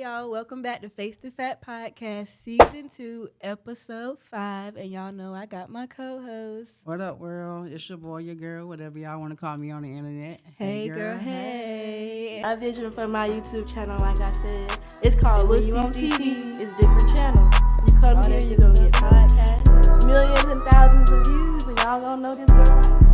y'all. Welcome back to Face to Fat Podcast, Season 2, Episode 5. And y'all know I got my co-host. What up, world? It's your boy, your girl, whatever y'all want to call me on the internet. Hey, girl, hey. My vision for my YouTube channel, like I said, it's called When You On TV. It's different channels. You come here, you're going to get podcasts, millions and thousands of views, and y'all going to know this girl right now.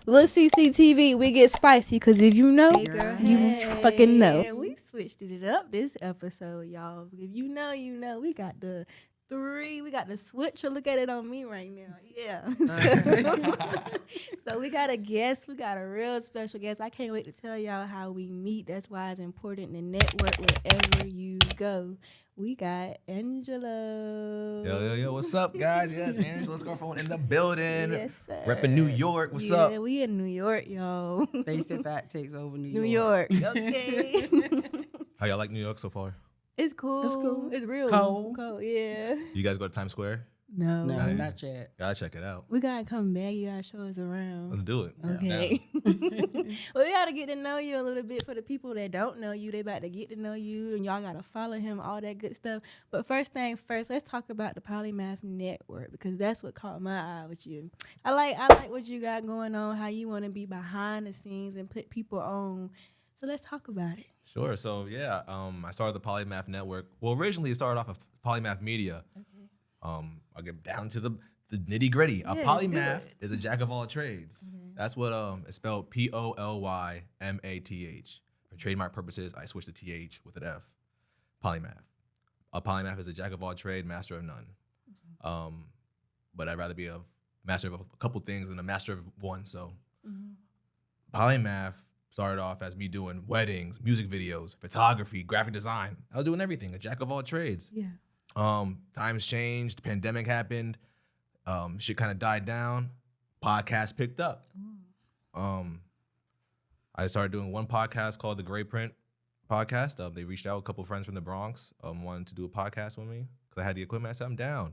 Lil CCTV, we get spicy, because if you know, hey, girl, you fucking know. And we switched it up this episode, y'all. If you know, you know. We got the switcher. Look at it on me right now. Yeah. So we got a guest. We got a real special guest. I can't wait to tell y'all how we meet. That's why it's important to network wherever you go. We got Angelo. Yo, what's up, guys? Yes, Angelo Scarfone in the building. Yes, sir. Repping New York. What's up? Yeah, we in New York, y'all. Face to Fat takes over New York. Okay. How y'all like New York so far? It's cool. It's cool. It's real Cold. Yeah. You guys go to Times Square? No, not yet. Gotta check it out. we gotta come back. You gotta show us around. Let's do it. Okay. Well, we gotta get to know you a little bit. For the people that don't know you, they about to get to know you, and y'all gotta follow him, all that good stuff. But first thing first, let's talk about the Polymath Network, because that's what caught my eye with you. I like what you got going on, how you want to be behind the scenes and put people on. So let's talk about it. Sure. So yeah, I started the Polymath Network. Well, originally it started off of Polymath Media. Okay. I'll get down to the nitty gritty. A Yeah, polymath let's do it. is a jack of all trades. Okay. That's what it's spelled Polymath. For trademark purposes, I switched the TH with an F. Polymath. A polymath is a jack of all trade, master of none. But I'd rather be a master of a couple things than a master of one. So Polymath started off as me doing weddings, music videos, photography, graphic design. I was doing everything, a jack of all trades. Yeah. Times changed, pandemic happened, shit kind of died down, podcast picked up. I started doing one podcast called the Gray Print Podcast. They reached out, a couple friends from the Bronx, wanted to do a podcast with me because I had the equipment. I said, I'm down.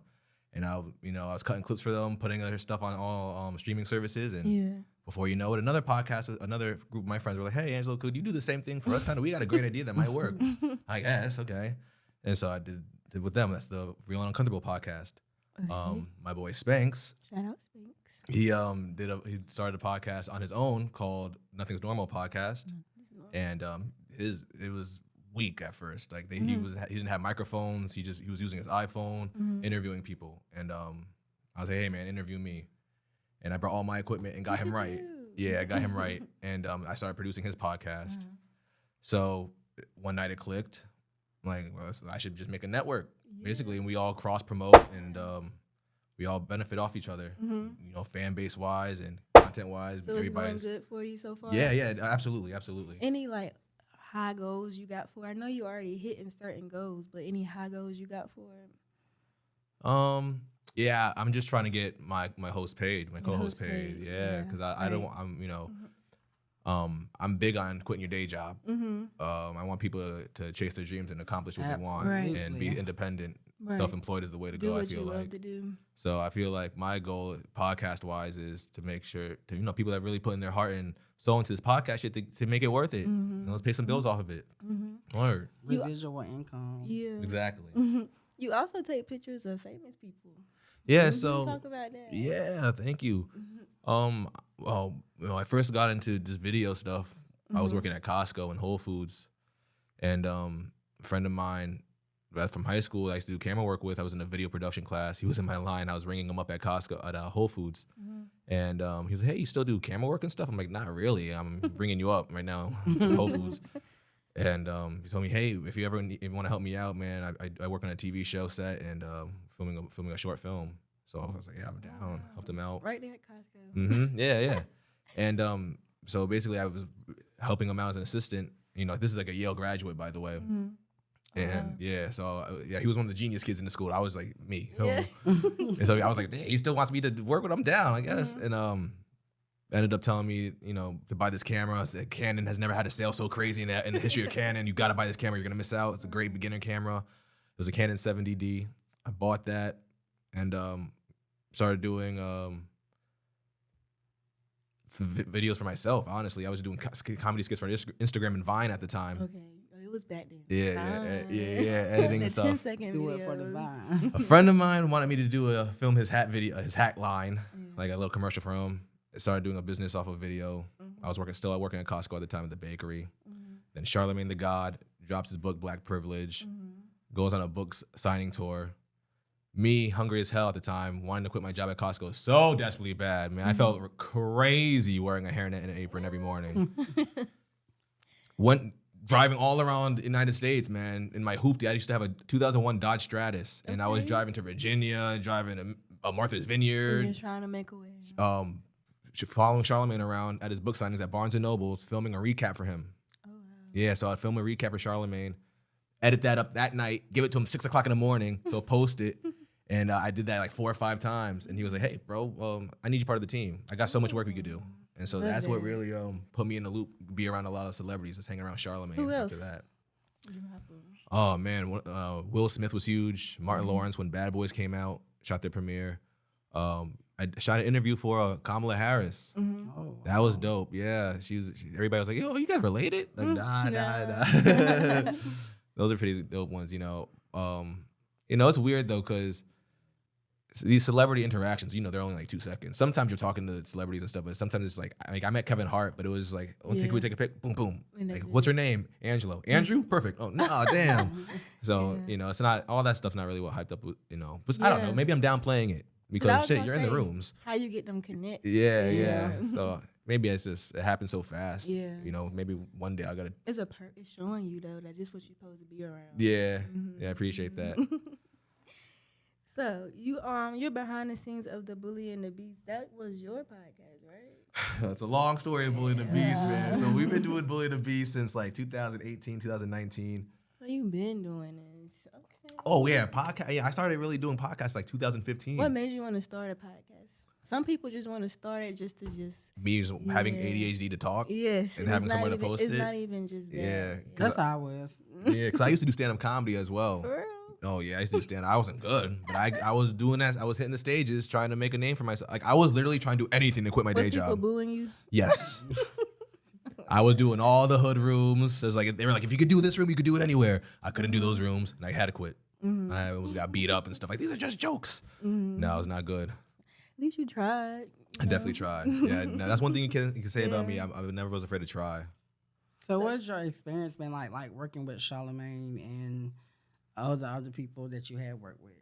And I was cutting clips for them, putting other stuff on all streaming services. And before you know it, another podcast with another group of my friends were like, hey, Angelo, could you do the same thing for us? We got a great idea that might work. I guess, okay. And so I did with them. That's the Real and Uncomfortable podcast. Okay. My boy Spanx, Shout out Spinks. he started a podcast on his own called Nothing's Normal Podcast, and it was weak at first. Like he didn't have microphones. He was using his iPhone, interviewing people, and I was like, hey man, interview me, and I brought all my equipment and got him right. Yeah, I got him right, and I started producing his podcast. So one night it clicked. I'm like, well, I should just make a network, basically, and we all cross promote and we all benefit off each other, fan base wise and content wise. So it's going good for you so far? Yeah, absolutely. Any like high goals you got for it? I know you already hitting certain goals, but any high goals you got for it? Yeah, I'm just trying to get my host paid, my co-host paid. Yeah, because I'm big on quitting your day job. I want people to chase their dreams and accomplish what they want and be independent. Self-employed is the way to go. I feel like. Love to do. So I feel like my goal, podcast-wise, is to make sure people that really put in their heart and soul into this podcast shit to make it worth it. Let's pay some bills off of it. Word. Residual income. Yeah. Exactly. You also take pictures of famous people. Yeah. So talk about that. Yeah. Thank you. I first got into this video stuff. I was working at Costco and Whole Foods, and a friend of mine from high school I used to do camera work with. I was in a video production class. He was in my line. I was ringing him up at Costco at Whole Foods, and he was like, "Hey, you still do camera work and stuff?" I'm like, "Not really. I'm ringing you up right now at Whole Foods." And he told me, "Hey, if you want to help me out, man, I work on a TV show set and filming a short film." So I was like, "Yeah, I'm down." Helped him out. Right there at Costco. Yeah. And so basically, I was helping him out as an assistant. This is like a Yale graduate, by the way. And he was one of the genius kids in the school. I was like, me. Yeah. And so I was like, he still wants me to work with him. Down, I guess. And ended up telling me, to buy this camera. Said Canon has never had a sale so crazy in the history of Canon. You got to buy this camera. You're gonna miss out. It's a great beginner camera. It was a Canon 70D. I bought that and started doing videos for myself. Honestly, I was doing comedy skits for Instagram and Vine at the time. Okay. was back then. Yeah, editing The and stuff. 10-second Do videos. it for the vine. A friend of mine wanted me to film his hat line, like a little commercial for him. I started doing a business off of video. I was working at Costco at the time at the bakery. Then Charlemagne the God drops his book Black Privilege, goes on a book signing tour. Me, hungry as hell at the time, wanting to quit my job at Costco so desperately bad. Man, I felt crazy wearing a hairnet and an apron every morning. Went driving all around the United States, man. In my hoopty, I used to have a 2001 Dodge Stratus, and I was driving to Virginia, driving to Martha's Vineyard. Just trying to make a way. Following Charlemagne around at his book signings at Barnes & Noble's, filming a recap for him. Oh, wow. Yeah, so I'd film a recap for Charlemagne, edit that up that night, give it to him 6 o'clock in the morning, he'll post it. And I did that like 4 or 5 times. And he was like, hey, bro, I need you part of the team. I got so much work we could do. And so that's what really put me in the loop, be around a lot of celebrities, just hang around Charlemagne. Who else? After that. Oh, man. Will Smith was huge. Martin Lawrence, when Bad Boys came out, shot their premiere. I shot an interview for Kamala Harris. Oh, that was dope. Yeah, everybody was like, "Yo, you guys related?" Like, nah. Those are pretty dope ones, you know. It's weird though, because these celebrity interactions, they're only like 2 seconds. Sometimes you're talking to celebrities and stuff, but sometimes it's like I met Kevin Hart, but it was like, can we take a pic? Boom, boom. Like, what's her name? Angelo. Andrew? Perfect. Oh, no, damn. So, it's not, all that stuff's not really what hyped up, But I don't know. Maybe I'm downplaying it. Because shit, you're in the rooms. How you get them connected? Yeah. So maybe it happens so fast. Yeah. Maybe one day I gotta. It's it's showing you though that this what you're supposed to be around. Yeah. Yeah, I appreciate that. So you're behind the scenes of the Bully and the Beast. That was your podcast, right? It's a long story of Bully and the Beast, man. So we've been doing Bully and the Beast since like 2018, 2019. So you've been doing this. Okay. Oh yeah, podcast. Yeah, I started really doing podcasts like 2015. What made you want to start a podcast? Some people just want to start it just me having ADHD to talk. Yes, and having somewhere to post it. It's not even just that. Yeah, that's how I was. Yeah, because I used to do stand-up comedy as well. For real? Oh yeah, I used to do stand-up. I wasn't good, but I was doing that. I was hitting the stages, trying to make a name for myself. Like I was literally trying to do anything to quit my day job. Was people booing you? Yes. I was doing all the hood rooms. They were like, if you could do this room, you could do it anywhere. I couldn't do those rooms, and I had to quit. I almost got beat up and stuff. Like, these are just jokes. No, it's not good. At least you tried. I definitely tried. Yeah, no, that's one thing you can say about me. I never was afraid to try. So what's your experience been like working with Charlemagne and all the other people that you had worked with?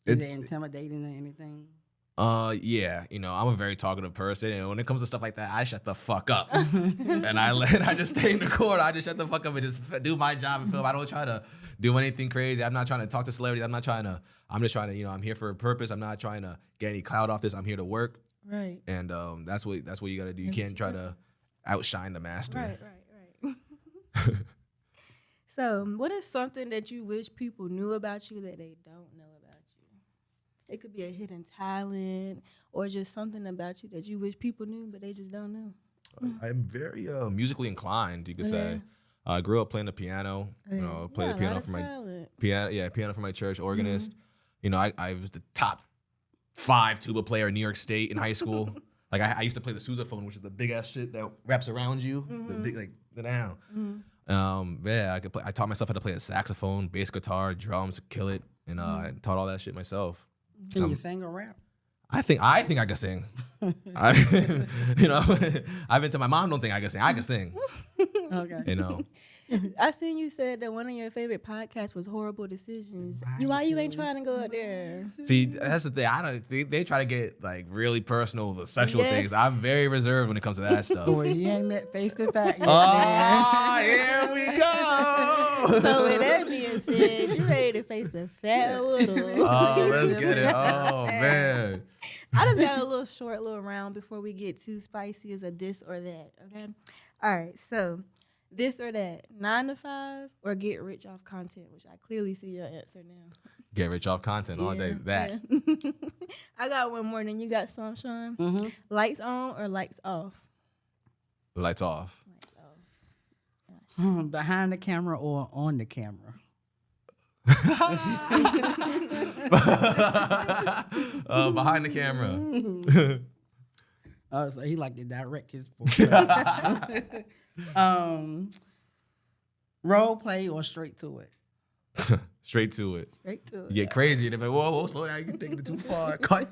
Is it intimidating or anything? Yeah, I'm a very talkative person, and when it comes to stuff like that, I shut the fuck up, and I just stay in the corner. I just shut the fuck up and just do my job and film. I don't try to do anything crazy. I'm not trying to talk to celebrities. I'm just trying to, I'm here for a purpose. I'm not trying to get any clout off this. I'm here to work. Right. And that's what you got to do. You can't try to outshine the master. Right. So, what is something that you wish people knew about you that they don't know about you? It could be a hidden talent or just something about you that you wish people knew, but they just don't know. I'm very musically inclined, you could say. I grew up playing the piano. Played the piano for piano for my church, organist. I was the top 5 tuba player in New York State in high school. Like I used to play the sousaphone, which is the big ass shit that wraps around you. The big the down. I could play. I taught myself how to play a saxophone, bass guitar, drums, kill it, and I taught all that shit myself. Can you sing or rap? I think I can sing. I've been to my mom. Don't think I can sing. I can sing. Okay. I seen you said that one of your favorite podcasts was Horrible Decisions. Why you ain't trying to go out there? See, that's the thing. They try to get like really personal with sexual things. I'm very reserved when it comes to that stuff. Boy, he ain't met face to face yet. Oh, here we go. So with that being said, you ready to face the fat little? Oh, let's get it. Oh man. I just got a little round before we get too spicy as a this or that. Okay. All right. So. This or that, 9 to 5 or get rich off content, which I clearly see your answer now. Get rich off content all day. That. Yeah. I got one more than you got some, Sean. Mm-hmm. Lights on or lights off? Lights off. Lights off. Behind the camera or on the camera? Behind the camera. Oh, so he like to direct his Role play or straight to it? Straight to it. Straight to it. You get crazy and they're like, whoa, slow down, you're taking it too far. Cut.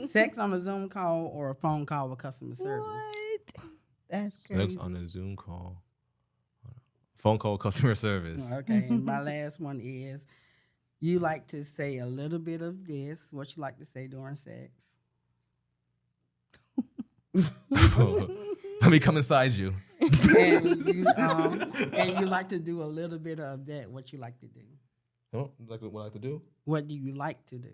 Sex on a Zoom call or a phone call with customer service? What? That's crazy. Sex on a Zoom call. Phone call, customer service. Okay, and my last one is, you like to say a little bit of this. What you like to say during sex? Let me come inside you. And you like to do a little bit of that. What you like to do? Oh, like what I like to do? What do you like to do?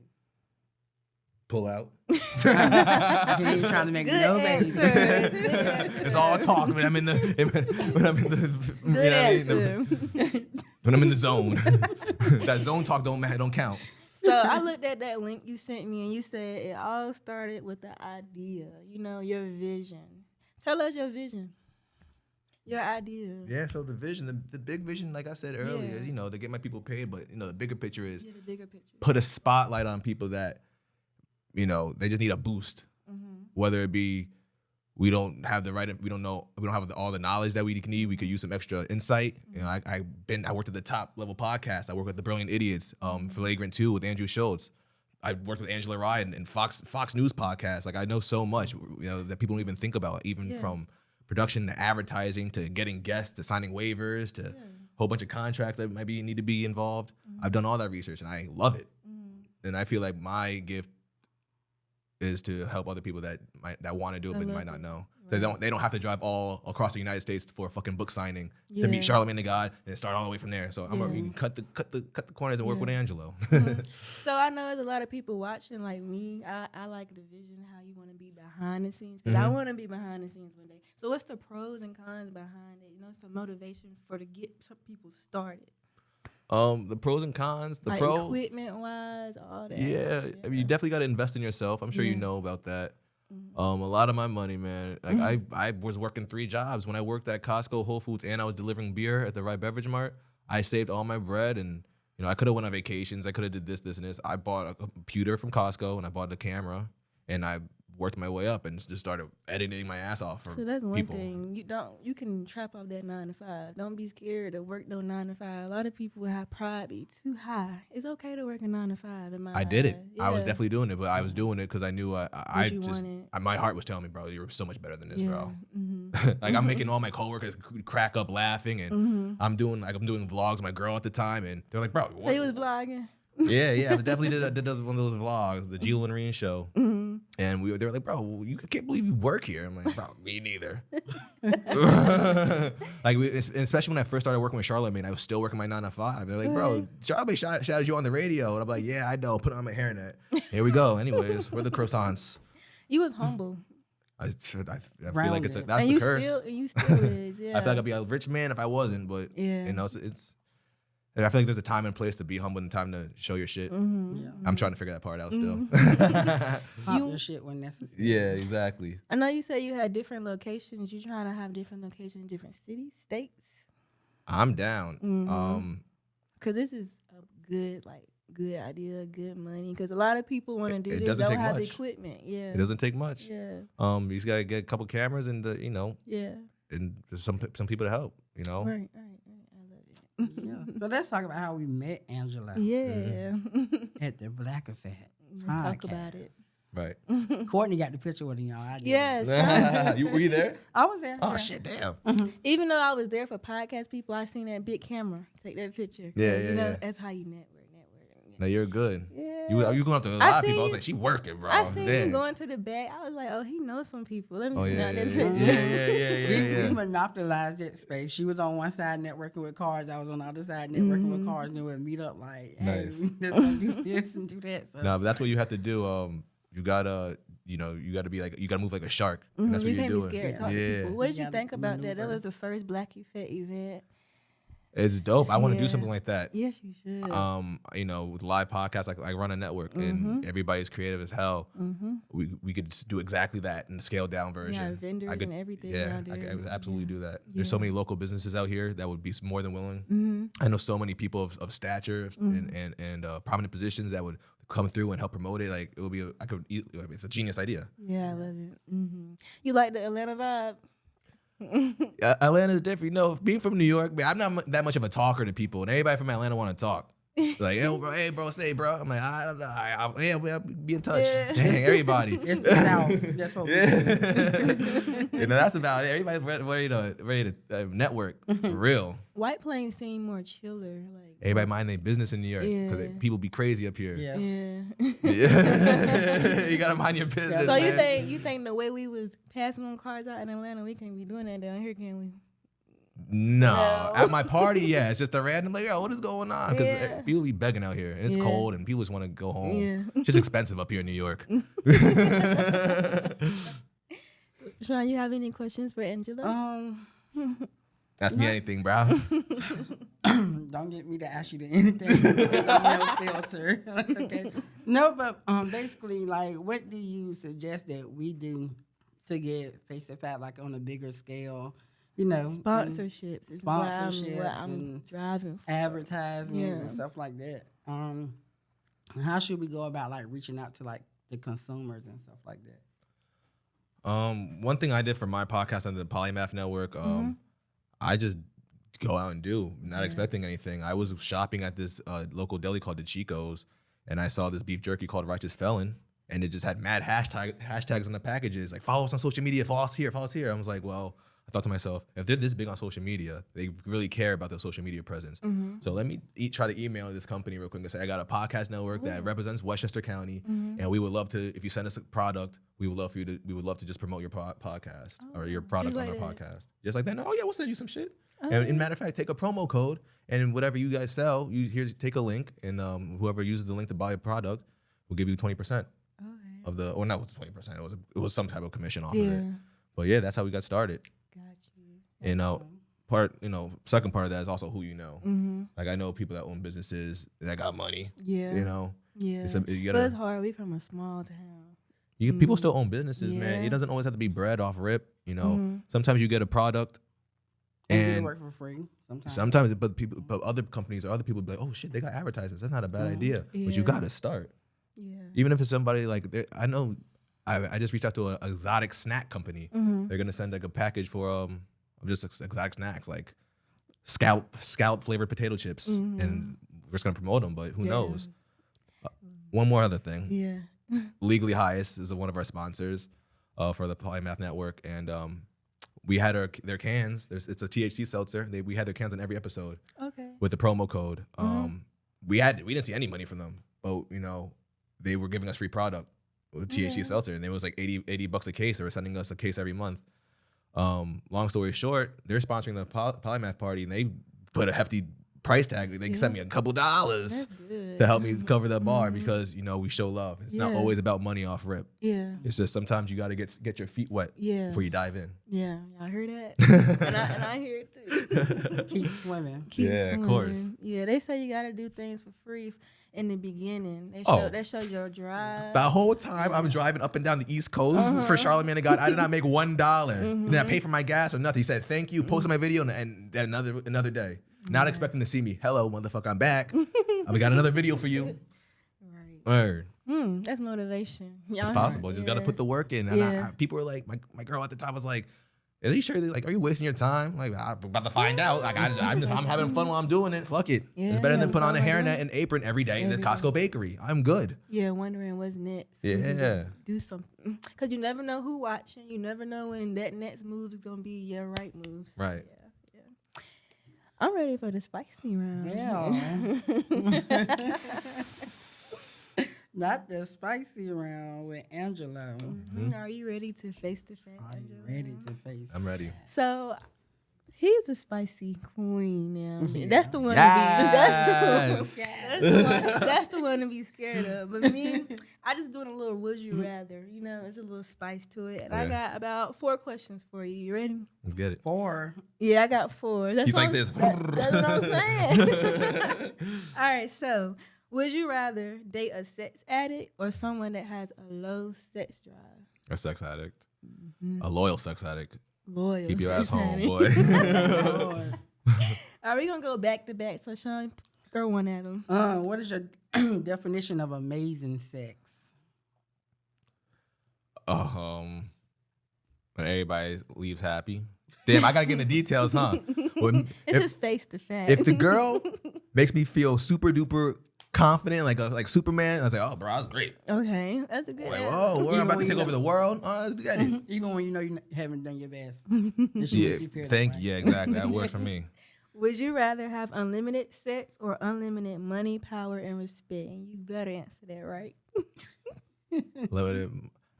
Pull out. He ain't trying to make no babies. It's all talk when I'm in the when I'm in the zone. That zone talk don't count. So I looked at that link you sent me, and you said it all started with the idea. You know, your vision. Tell us your vision. Your idea. Yeah, so the vision, the big vision, like I said earlier, is, to get my people paid, but the bigger picture is the bigger picture. Put a spotlight on people that, they just need a boost. Mm-hmm. Whether it be we don't have all the knowledge that we need. We could use some extra insight. Mm-hmm. I worked at the top level podcast. I work with the Brilliant Idiots, Flagrant 2 with Andrew Schultz. I worked with Angelo and Fox News podcast. Like, I know so much, that people don't even think about, from production to advertising to getting guests to signing waivers to a whole bunch of contracts that maybe need to be involved. Mm-hmm. I've done all that research and I love it. Mm-hmm. And I feel like my gift is to help other people that want to do it but might not know. Right. So they don't have to drive all across the United States for a fucking book signing to meet Charlamagne the God and start all the way from there. So you can cut the corners and work with Angelo. Mm-hmm. So I know there's a lot of people watching like me. I like the vision how you want to be behind the scenes, because I want to be behind the scenes one day. So what's the pros and cons behind it? Some motivation to get some people started. The pros and cons. The equipment wise, all that. Yeah, I mean, you definitely got to invest in yourself. I'm sure you know about that. Mm-hmm. A lot of my money, man. Like I was working 3 jobs when I worked at Costco, Whole Foods, and I was delivering beer at the Right Beverage Mart. I saved all my bread, and I could have went on vacations. I could have did this, and this. I bought a computer from Costco, and I bought the camera, and I worked my way up and just started editing my ass off for So that's one people. thing. You can trap off that 9 to 5. Don't be scared to work no 9 to 5. A lot of people have pride be too high. It's okay to work a 9 to 5 in my I did it. Yeah. I was definitely doing it, but I was doing it because I knew wanted. My heart was telling me, bro, you're so much better than this, bro. Mm-hmm. Like I'm making all my coworkers crack up laughing, and I'm doing vlogs with my girl at the time, and they're like, bro, So you was vlogging? Yeah, I definitely did one of those vlogs, the Gila and Reen show, and they were like, bro, you can't believe you work here. I'm like, bro, me neither. Especially when I first started working with Charlamagne, I was still working my 9 to 5. They're like, bro, Charlamagne shouted you on the radio, and I'm like, yeah, I know. Put on my hairnet. Here we go. Anyways, we're the croissants. You was humble. I feel like that's and the curse. You still is. Yeah. I feel like I'd be a rich man if I wasn't, but it's. I feel like there's a time and place to be humble and time to show your shit. Mm-hmm. Yeah. I'm trying to figure that part out still. Pop your shit when necessary. Yeah, exactly. I know you said you had different locations. You trying to have different locations in different cities, states? I'm down. Mm-hmm. Cause this is a good idea, good money. Cause a lot of people want to do this, don't have the equipment. Yeah, it doesn't take much. Yeah. You just gotta get a couple cameras and and some people to help. Right. Yeah. So let's talk about how we met Angelo. Yeah. At the Black Effect. Let's talk about it. Right. Courtney got the picture with him, y'all. I did. Yes. Were you there? I was there. Oh, shit, damn. Even though I was there for podcast people, I seen that big camera take that picture. Yeah. That's how you network. No, you're good. Yeah. You going up to a lot of people. I was like, she working, bro. I seen you going to the back. I was like, oh, he knows some people. Let me see this picture. Yeah. We monopolized that space. She was on one side networking with cars. I was on the other side networking with cars. And we would meet up like, hey, let's go do this and do that. So. No, but that's what you have to do. You gotta be like, you gotta move like a shark. And that's what you're doing. You can't be scared to talk to people. What did you think about that? That was the first Black Effect event. It's dope. I want to do something like that. Yes, you should. With live podcasts, like I run a network, and everybody's creative as hell. We could do exactly that in the scaled down version. Yeah, vendors and everything. Yeah, I could absolutely do that. There's so many local businesses out here that would be more than willing. I know so many people of stature and prominent positions that would come through and help promote it. Like it would be, it's a genius idea. Yeah, I love it. You like the Atlanta vibe? Atlanta's different. You know, being from New York, man, I'm not that much of a talker to people, and everybody from Atlanta want to talk. Like, hey, bro, say, bro. I'm like, I don't know. Yeah, we'll be in touch. Yeah. Dang, everybody. It's the South. That's what we do. You know, that's about it. Everybody's ready to network for real. White Plains seem more chiller. Like Everybody mind their business in New York because Yeah. people be crazy up here. Yeah. Yeah. You gotta mind your business. So man. you think the way we was passing on cars out in Atlanta, we can't be doing that down here, can we? No. No. At my party, yeah, it's just a random like, yo, what is going on? Because Yeah. people be begging out here, and it's Yeah. cold, and people just want to go home. Yeah. It's just expensive up here in New York. Sean, you have any questions for Angelo? Ask me anything, bro. Don't get me to ask you to anything because I'm no filter. Okay. No, but basically, like, what do you suggest that we do to get Face to Fat like on a bigger scale? You know, Sponsorships is what sponsorships I'm and driving for. advertisements and Yeah. stuff like that. How should we go about like reaching out to like the consumers and stuff like that? One thing I did for my podcast on the Polymath Network, I just go out and do, not expecting anything. I was shopping at this local deli called the Chico's, and I saw this beef jerky called Righteous Felon, and it just had mad hashtags on the packages, like follow us on social media, follow us here, follow us here. I was like, well, I thought to myself, if they're this big on social media, they really care about their social media presence. So let me try to email this company real quick and say, I got a podcast network that represents Westchester County, and we would love to, if you send us a product, we would love to just promote your podcast or your product on like our that. podcast. Just like that. Oh yeah, we'll send you some shit. And in matter of fact, take a promo code, and whatever you guys sell, take a link, and whoever uses the link to buy a product will give you 20% of the, or not 20%. It was some type of commission off of it. But yeah, that's how we got started. Got you. And second part of that is also who you know. Like I know people that own businesses that got money. Yeah. You know, Yeah. you But it's gotta. hard. We from a small town. People still own businesses, man. Yeah. It doesn't always have to be bread off rip. You know, sometimes you get a product, And you and work for free sometimes. sometimes, but other companies or other people be like, oh shit, they got advertisements. That's not a bad idea, but you Yeah. gotta start. Yeah. Even if it's somebody like I know, I just reached out to an exotic snack company. They're gonna send like a package for just exotic snacks like scalp flavored potato chips, and we're just gonna promote them. But who knows? One more other thing. Yeah. Legally Highest is one of our sponsors for the Polymath Network, and we had their cans. It's a THC seltzer. We had their cans on every episode Okay. with the promo code. We didn't see any money from them, but they were giving us free product with THC seltzer, and it was like $80 a case. They were sending us a case every month. Long story short, they're sponsoring the Polymath party, and they put a hefty price tag. They sent me a couple dollars That's good. to help me cover the bar because we show love. It's not Yeah. always about money off rip. Yeah. It's just sometimes you got to get your feet wet Yeah. before you dive in. Yeah. Y'all hear that? and I hear it too. Keep swimming. Keep Yeah, of course. swimming. Yeah, they say you gotta do things for free in the beginning. They Oh. show your drive. The whole time I'm driving up and down the East Coast for Charlamagne God, I did not make $1. Did I pay for my gas or nothing? He said, thank you, posted my video, and another day. Not expecting to see me. Hello, motherfucker, I'm back. We got another video for you. Right. Word. That's motivation. It's possible. Just got to put the work in. And Yeah. people were like, my girl at the time was like, are you sure? Like, are you wasting your time? Like, I'm about to find out. Like, I'm having fun while I'm doing it. Fuck it. It's better than put on a hairnet and apron every day in the Costco bakery. I'm good. Yeah, wondering what's next. We can Yeah. just do something. Because you never know who watching. You never know when that next move is going to be your right move. So, Right. Yeah. I'm ready for the spicy round. Yeah. Not the spicy round with Angelo. Are you ready to face the fact? Are you ready to face? I'm ready. So he's a spicy queen now. That's the one Yes. that's the one to be scared of. But me, I just doing a little would you rather. It's a little spice to it. And I got about 4 questions for you. You ready? Let's get it. 4. Yeah, I got 4. That's He's what like I'm- this. That's what I'm saying. All right, so would you rather date a sex addict or someone that has a low sex drive? A sex addict. A loyal sex addict. Loyal. Keep your ass sex home, addict. boy. Lord. Are we gonna go back to back? So Sean, throw one at him. What is your definition of amazing sex? When everybody leaves happy. Damn, I gotta get in the details, huh? Well, It's just face to face. if the girl makes me feel super duper confident, like Superman, I was like, oh, bro, that's great. Okay, that's a good Like, answer. whoa, we're Even about to when take you over know- the world. Oh, let's get it. Even when you know you haven't done your best. It should Yeah, make you feel that thank way. you. Yeah, exactly. That works for me. Would you rather have unlimited sex or unlimited money, power, and respect? And you better answer that right.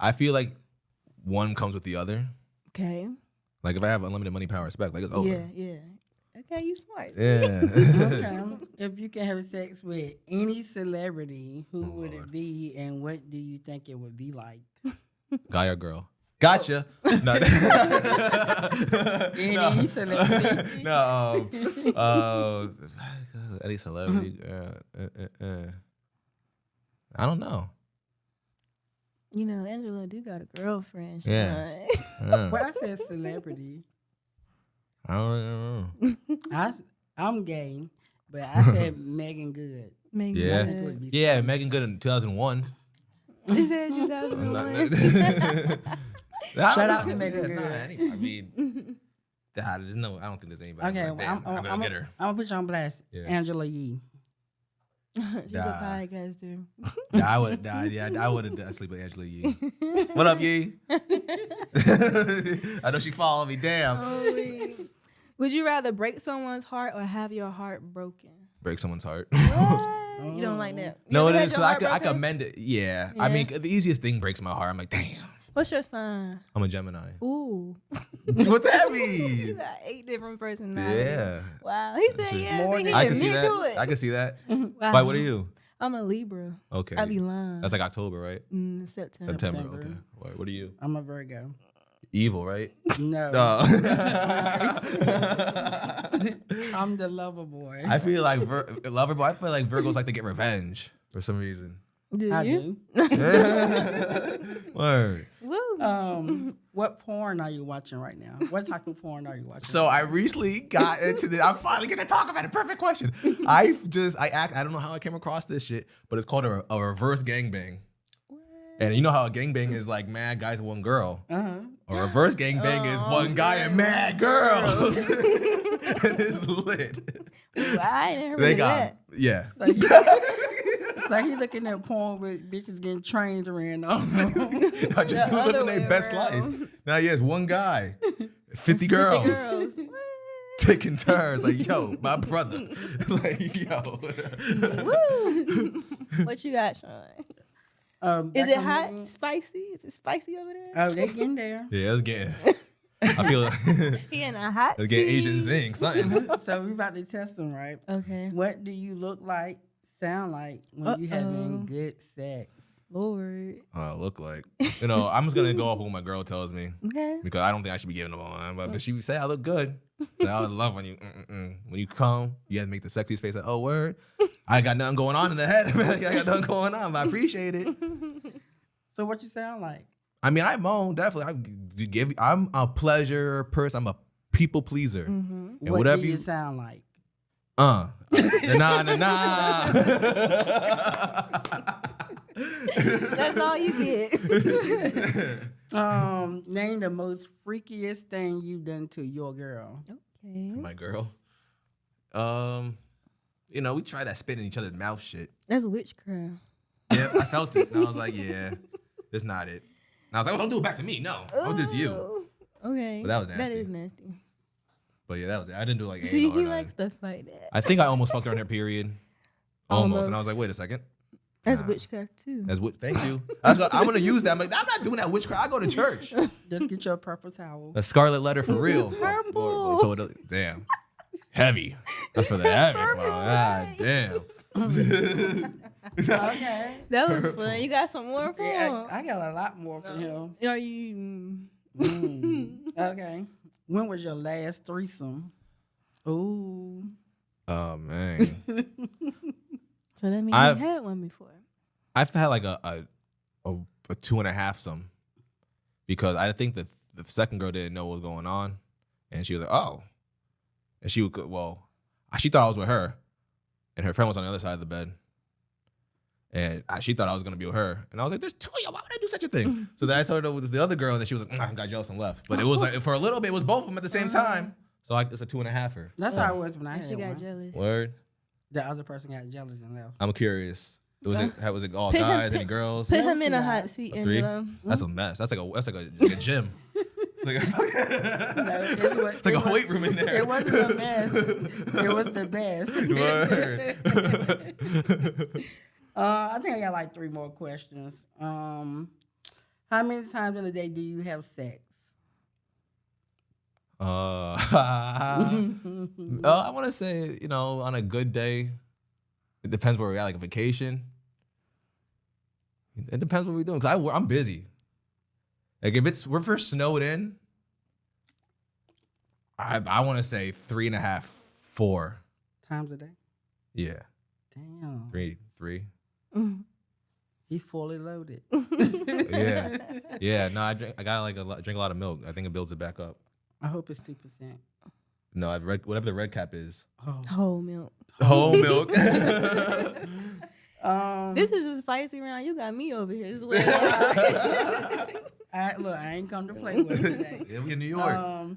I feel like one comes with the other. Okay. Like if I have unlimited money, power, respect, like it's over. Yeah. Okay, you smart. Yeah. Okay. If you can have sex with any celebrity, who would it be, and what do you think it would be like? Guy or girl? Gotcha. No. Any celebrity? No. Any celebrity? I don't know. You know, Angelo do got a girlfriend. Yeah. Sean. Well, I said celebrity. I don't know. I'm gay, but I said Megan Good. Megan Yeah. I think it would be Yeah, Megan Good in 2001. He said 2001. Shout out to Megan Good. I mean, there's no. I don't think there's anybody. Okay, like, well, damn, I'm gonna get her. I'm gonna put you on blast. Yeah. Angela Yee. She's Nah. a podcaster. Yeah, I would. Yeah, I would sleep with Angela Yee. What up, Yee? I know she followed me. Damn. Holy. Would you rather break someone's heart or have your heart broken? Break someone's heart. What? You don't like that? You No, ever it had is your because I heart could broken? mend it. Yeah. I mean, the easiest thing breaks my heart. I'm like, damn. What's your sign? I'm a Gemini. Ooh. What that You mean? got 8 different personalities. Yeah. Wow. He said, yeah. More See, he than- I been can see into that. it. I can see that. Wow. Why? What are you? I'm a Libra. Okay. I be lying. That's like October, right? September. September. September. Okay. Wait, what are you? I'm a Virgo. Evil, right? No. No. I'm the lover boy. I feel like lover boy. I feel like Virgos like to get revenge for some reason. Do I you? do. Word. What porn are you watching right now? What type of porn are you watching? So I recently got into this. I'm finally gonna talk about a perfect question. I don't know how I came across this shit, but it's called a reverse gangbang. And you know how a gangbang is like mad guys and one girl. A reverse gangbang is one guy and mad girls. And it's lit. Ooh, I ain't never They heard got that. yeah. So he looking at porn with bitches getting trained around on them. I just two other living way their best around. life. Now yeah, it's one guy, 50 girls. Girls. Taking turns, like, yo, my brother. Like, yo. Woo. What you got, Sean? Is Back it on hot? the- Spicy? Is it spicy over there? Oh, they getting there. Yeah, it's getting, I feel He in a hot it's getting seat. Asian zing, something. So we about to test them, right? Okay. What do you look like, sound like when you having good sex? Lord. Look like. You know, I'm just going to go off what my girl tells me Okay. because I don't think I should be giving them all. But she would say I look good. So I would love when you come, you have to make the sexiest face like, oh, word. I ain't got nothing going on in the head. I got nothing going on, but I appreciate it. So what you sound like? I mean, I moan, definitely. I'm a pleasure person. I'm a people pleaser. Mm-hmm. And What whatever do you you sound like? nah. That's all you get. Name the most freakiest thing you've done to your girl. Okay. My girl. You know, we tried that spit in each other's mouth shit. That's witchcraft. Yeah, I felt it. And I was like, yeah, that's not it. And I was like, oh, don't do it back to me. No, I'll do it to you. Ooh. Okay. But that was That nasty. is nasty. But yeah, that was it. I didn't do like See, anal or he nothing. likes stuff like that. I think I almost fucked her on her period. Almost. And I was like, Almost. wait a second. That's Nah. witchcraft too. That's what. Thank you. I'm gonna use that. I'm like, I'm not doing that witchcraft. I go to church. Just get your purple towel. A scarlet letter for real. Purple. So damn. Heavy. That's for the heavy. God damn. Okay. That was fun. You got some more for Yeah, him? I got a lot more for him. Are you? Okay. When was your last threesome? Ooh. Oh man. So that means I've- you had one before. I've had like a 2.5 some because I think that the second girl didn't know what was going on, and she was like, "Oh," and she would she thought I was with her, and her friend was on the other side of the bed, And she thought I was gonna be with her, and I was like, "There's two of y'all. Why would I do such a thing?" So then I told her with the other girl, and then she was like, "I got jealous and left." But it was like for a little bit, it was both of them at the same time. So it's a 2.5-er. That's how it was when I And had she got one. jealous. Word. The other person got jealous and left. I'm curious. Was it all Put him- guys, any girls? Put him in a Yes, hot yes. seat, 3? Angelo. That's a mess. That's like a gym. Like a it's like a weight room in there. It wasn't a mess. It was the best. Word. I think I got like 3 more questions. How many times in a day do you have sex? I want to say, on a good day, it depends where we're at, like a vacation. It depends what we're doing, because I'm busy. Like if we're first snowed in, I want to say 3.5, 4 Times a day? Yeah, Damn. 3. He fully loaded. Yeah. No, I gotta drink a lot of milk. I think it builds it back up. I hope it's 2%. No, whatever the red cap is. Whole milk. Whole milk. This is a spicy round. You got me over here. Look, I ain't come to play with it today. Yeah, we in New York.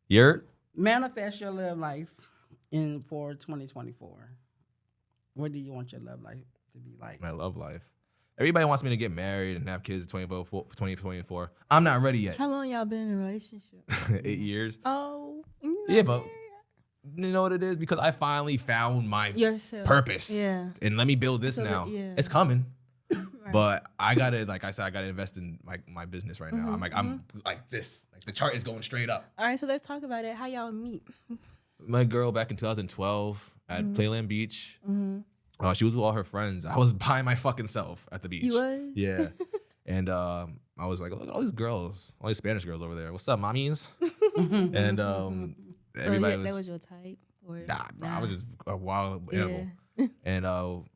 You're Manifest your love life for 2024. What do you want your love life to be like? my love life. Everybody wants me to get married and have kids in 2024. I'm not ready yet. How long y'all been in a relationship? 8 years. Oh. Yeah, but you know what it is? Because I finally found my yourself. purpose. Yeah. And let me build this So now. yeah. It's coming. Right. But I gotta, like I said, I gotta invest in my business right now. I'm like this. Like the chart is going straight up. All right, so let's talk about it. How y'all meet? My girl back in 2012 at Playland Beach. She was with all her friends. I was by my fucking self at the beach. You was? Yeah. And I was like, look at all these girls, all these Spanish girls over there. What's up, mommies? And everybody so that was your type? Or nah, bro, I was just a wild animal. And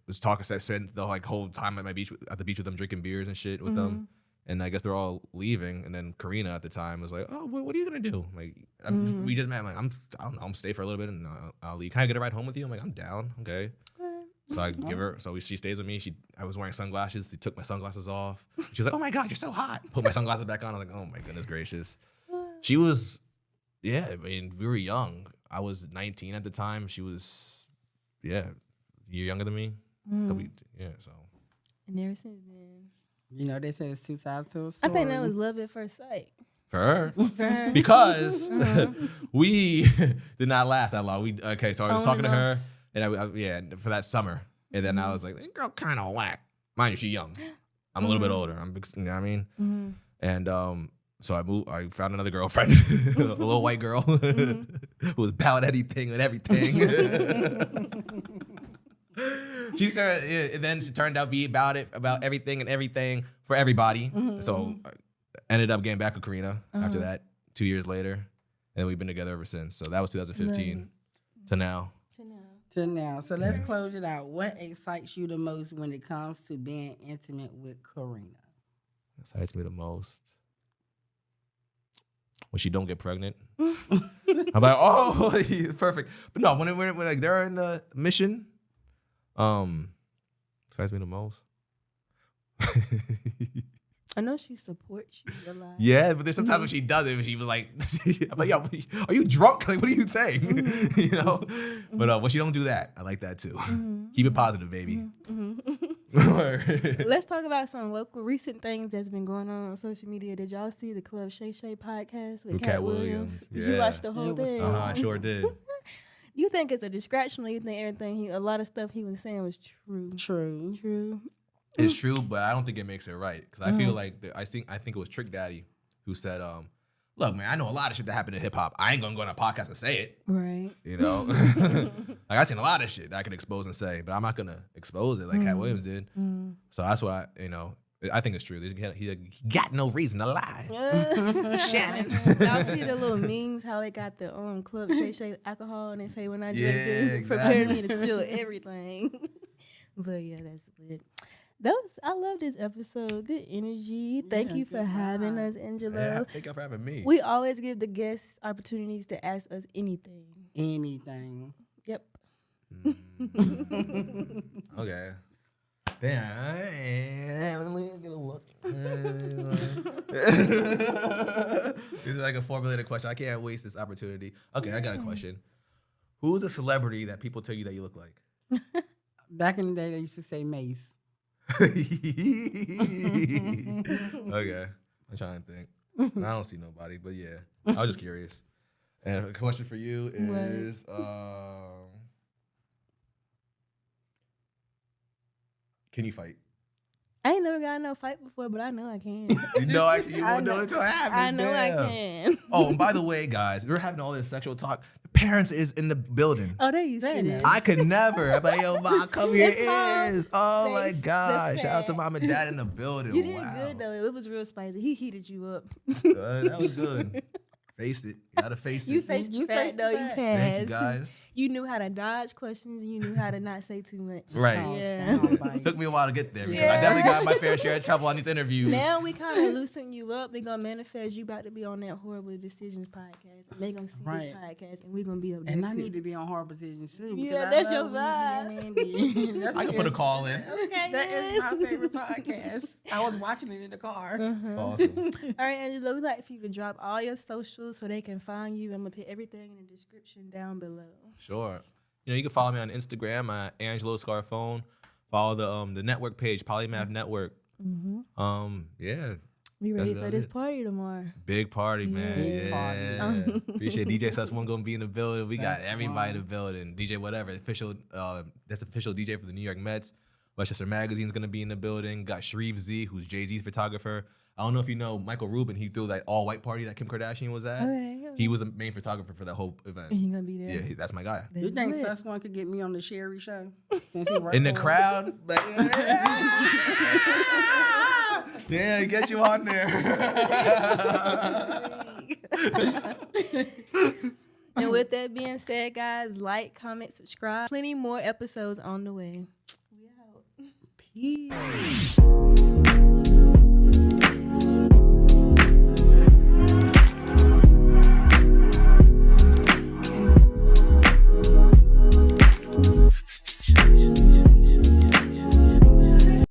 was talking. I spent the whole time at the beach with them, drinking beers and shit with them. And I guess they're all leaving. And then Karina at the time was like, "Oh, what are you gonna do?" Like, we just met. I'm like, I don't know. I'm stay for a little bit and I'll leave. Can I get a ride home with you? I'm like, I'm down. Okay. So I give her. So she stays with me. I was wearing sunglasses. She took my sunglasses off. She was like, "Oh my God, you're so hot." Put my sunglasses back on. I was like, "Oh my goodness gracious." She was, yeah. I mean, we were young. I was 19 at the time. She was, yeah, a year younger than me. So. And ever since then. You know, they say it's 2 sides to a story. I think that was love at first sight. For her. For her. Because we did not last that long. So I was talking to her, and for that summer. And then I was like, that girl kind of whack. Mind you, she's young. I'm a little bit older. You know what I mean? And so I found another girlfriend, a little white girl who was about anything and everything. She said, and then it turned out to be about everything and everything for everybody. So I ended up getting back with Karina after that 2 years later. And we've been together ever since. So that was 2015 to now. To now. So let's close it out. What excites you the most when it comes to being intimate with Karina? Excites me the most when she don't get pregnant. I'm like, oh, perfect. But no, when like they're in the mission, excites me the most. I know she supports you a lot. Yeah, but there's sometimes when she does it, she was like, I'm like, yo, are you drunk? Like, what are you saying? You know? But when she don't do that, I like that too. Keep it positive, baby. Let's talk about some local recent things that's been going on social media. Did y'all see the Club Shay Shay podcast with Cat Williams? Did you watch the whole thing? I sure did. You think it's a distraction, or you think everything a lot of stuff he was saying was true? True. It's true, but I don't think it makes it right. Because I feel like, I think it was Trick Daddy who said, look, man, I know a lot of shit that happened in hip hop. I ain't gonna go on a podcast and say it. Right. You know? Like, I've seen a lot of shit that I can expose and say, but I'm not gonna expose it like Cat Williams did. So that's what I think it's true. He got no reason to lie. Shannon. Y'all see the little memes, how they got the Club Shay Shay alcohol, and they say, when I drink this, prepare me to spill everything. But yeah, that's good. I love this episode. Good energy. Thank you for having us, Angelo. Yeah, thank you for having me. We always give the guests opportunities to ask us anything. Anything. Yep. Okay. Damn. Let me get a look. This is like a formulated question. I can't waste this opportunity. Okay, I got a question. Who's a celebrity that people tell you that you look like? Back in the day, they used to say Mace. Okay. I'm trying to think. I don't see nobody, but yeah. I was just curious. And a question for you is can you fight? I ain't never got in no fight before, but I know I can. You know you won't know until it happens. I know I can. Oh, and by the way, guys, we're having all this sexual talk. The parents is in the building. Oh, they used to this. I could never. I'm like, yo, mom, come here. It's called Is. Oh my face God. the Shout out to fact. mom and dad in the building. You did Wow. good though. It was real spicy. He heated you up. That was good. Face it. You gotta face it. You faced the fact though. You fact. passed. Thank you, guys. You knew how to dodge questions and you knew how to not say too much. Right. Yeah. It took me a while to get there because I definitely got my fair share of trouble on these interviews. Now we kind of loosen you up. They gonna manifest you about to be on that Horrible Decisions podcast. And they gonna see this podcast and we gonna be up there And I too. need to be on Horrible Decisions too. Yeah, because that's I your love Weezy and Andy. I can put a call in. Okay, That is my favorite podcast. I was watching it in the car. Awesome. All right, Angelo, we'd like for you to drop all your socials so they can find you. I'm gonna put everything in the description down below. Sure. You know, you can follow me on Instagram at Angelo Scarfone. Follow the network page, Polymath Network. Yeah. We ready That's for about this it. party tomorrow. Big party, man. Big Yeah. party. Appreciate DJ Sus1 gonna be in the building. We got Sus1. everybody in the building. DJ whatever, official that's official DJ for the New York Mets. Westchester Magazine's gonna be in the building. Got Sharif Z, who's Jay-Z's photographer. I don't know if you know Michael Rubin. He threw that all white party that Kim Kardashian was at. Okay. He was the main photographer for that whole event. And he gonna be there. Yeah, that's my guy. You think Sus1 could get me on the Sherry show? Since he worked In the for- crowd, like, yeah, get you on there. And with that being said, guys, like, comment, subscribe. Plenty more episodes on the way. We out. Peace.